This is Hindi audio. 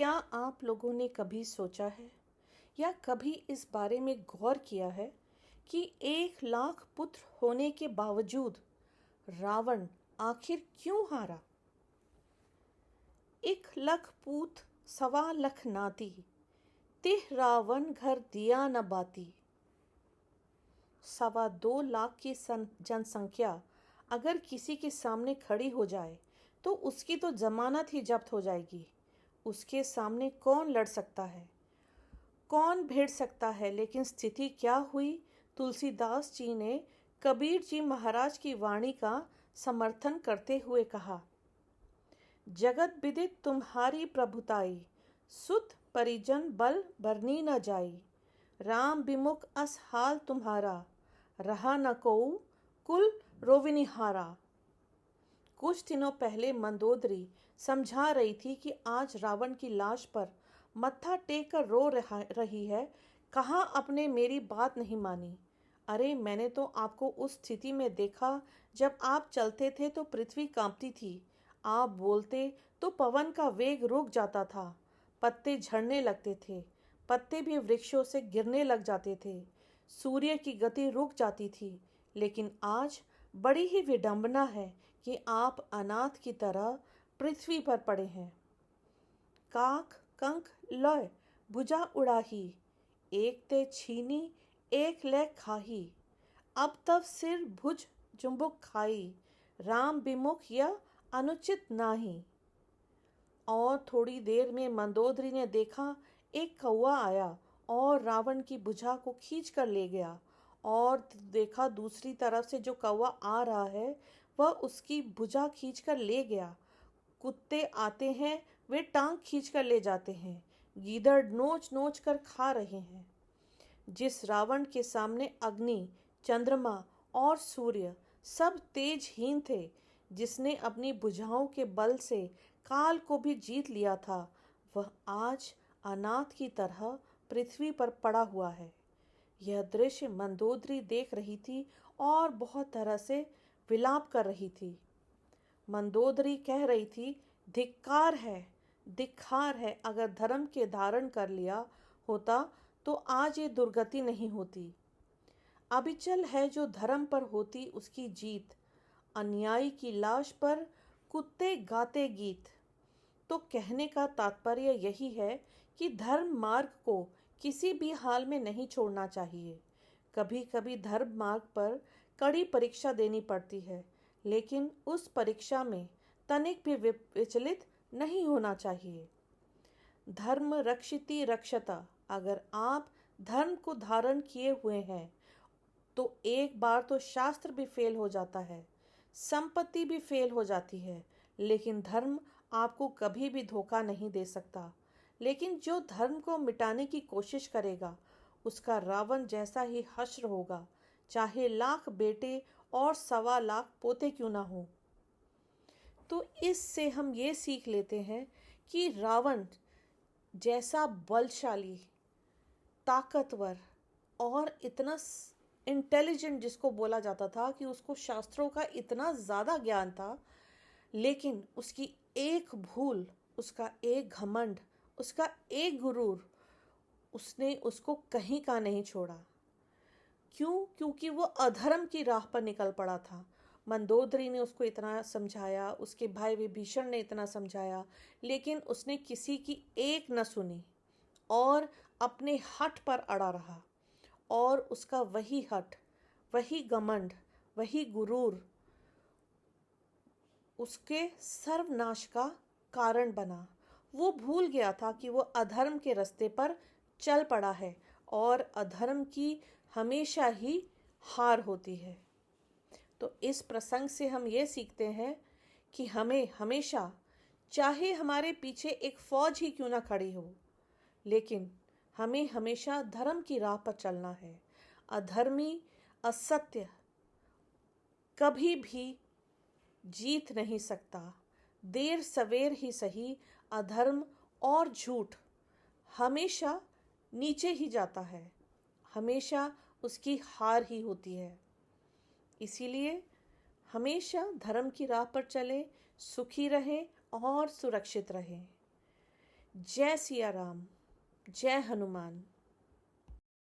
क्या आप लोगों ने कभी सोचा है या कभी इस बारे में गौर किया है कि 1 लाख पुत्र होने के बावजूद रावण आखिर क्यों हारा? 1 लख पूत 1.25 लख नाती, तिह रावण घर दिया न बाती। 2.25 लाख की जनसंख्या अगर किसी के सामने खड़ी हो जाए तो उसकी तो जमानत ही जब्त हो जाएगी। उसके सामने कौन लड़ सकता है, कौन भिड़ सकता है? लेकिन स्थिति क्या हुई? तुलसीदास जी ने कबीर जी महाराज की वाणी का समर्थन करते हुए कहा, जगत विदित तुम्हारी प्रभुताई, सुत परिजन बल बरनी न जाई। राम विमुख अस हाल तुम्हारा, रहा न कोऊ कुल रोविनिहारा। कुछ दिनों पहले मंदोदरी समझा रही थी कि आज रावण की लाश पर मत्था टेक कर रो रही है। कहाँ आपने मेरी बात नहीं मानी? अरे मैंने तो आपको उस स्थिति में देखा जब आप चलते थे तो पृथ्वी कांपती थी, आप बोलते तो पवन का वेग रुक जाता था, पत्ते झड़ने लगते थे, पत्ते भी वृक्षों से गिरने लग जाते थे, सूर्य की गति रुक जाती थी। लेकिन आज बड़ी ही विडंबना है कि आप अनाथ की तरह पृथ्वी पर पड़े हैं। काख कंक लय भुजा उड़ाही, एक ते छीनी एक ले खाही। अब तब सिर भुज जुम्बुक खाई, राम विमुख यह अनुचित नाही। और थोड़ी देर में मंदोदरी ने देखा एक कौवा आया और रावण की भुजा को खींच कर ले गया। और देखा दूसरी तरफ से जो कौवा आ रहा है वह उसकी भुजा खींच कर ले गया। कुत्ते आते हैं, वे टांग खींच कर ले जाते हैं, गीदड़ नोच नोच कर खा रहे हैं। जिस रावण के सामने अग्नि, चंद्रमा और सूर्य सब तेजहीन थे, जिसने अपनी भुजाओं के बल से काल को भी जीत लिया था, वह आज अनाथ की तरह पृथ्वी पर पड़ा हुआ है। यह दृश्य मंदोदरी देख रही थी और बहुत तरह से विलाप कर रही थी। मंदोदरी कह रही थी, धिक्कार है, धिक्कार है। अगर धर्म के धारण कर लिया होता तो आज ये दुर्गति नहीं होती। अबिचल है जो धर्म पर होती उसकी जीत, अन्यायी की लाश पर कुत्ते गाते गीत। तो कहने का तात्पर्य यही है कि धर्म मार्ग को किसी भी हाल में नहीं छोड़ना चाहिए। कभी कभी धर्म मार्ग पर कड़ी परीक्षा देनी पड़ती है, लेकिन उस परीक्षा में तनिक भी विचलित नहीं होना चाहिए। धर्म रक्षिति रक्षता। अगर आप धर्म को धारण किए हुए हैं तो एक बार तो शास्त्र भी फेल हो जाता है, संपत्ति भी फेल हो जाती है, लेकिन धर्म आपको कभी भी धोखा नहीं दे सकता। लेकिन जो धर्म को मिटाने की कोशिश करेगा उसका रावण जैसा ही हश्र होगा, चाहे 1 लाख बेटे और 1.25 लाख पोते क्यों ना हो। तो इससे हम ये सीख लेते हैं कि रावण जैसा बलशाली, ताकतवर और इतना इंटेलिजेंट जिसको बोला जाता था कि उसको शास्त्रों का इतना ज़्यादा ज्ञान था, लेकिन उसकी एक भूल, उसका एक घमंड, उसका एक गुरूर, उसने उसको कहीं का नहीं छोड़ा। क्यों? क्योंकि वो अधर्म की राह पर निकल पड़ा था। मंदोदरी ने उसको इतना समझाया, उसके भाई विभीषण ने इतना समझाया, लेकिन उसने किसी की एक न सुनी और अपने हठ पर अड़ा रहा। और उसका वही हठ, वही घमंड, वही गुरूर उसके सर्वनाश का कारण बना। वो भूल गया था कि वो अधर्म के रास्ते पर चल पड़ा है और अधर्म की हमेशा ही हार होती है। तो इस प्रसंग से हम ये सीखते हैं कि हमें हमेशा, चाहे हमारे पीछे एक फौज ही क्यों ना खड़ी हो, लेकिन हमें हमेशा धर्म की राह पर चलना है। अधर्मी, असत्य कभी भी जीत नहीं सकता। देर सवेर ही सही, अधर्म और झूठ हमेशा नीचे ही जाता है, हमेशा उसकी हार ही होती है। इसीलिए हमेशा धर्म की राह पर चलें, सुखी रहें और सुरक्षित रहें। जय सिया राम। जय हनुमान।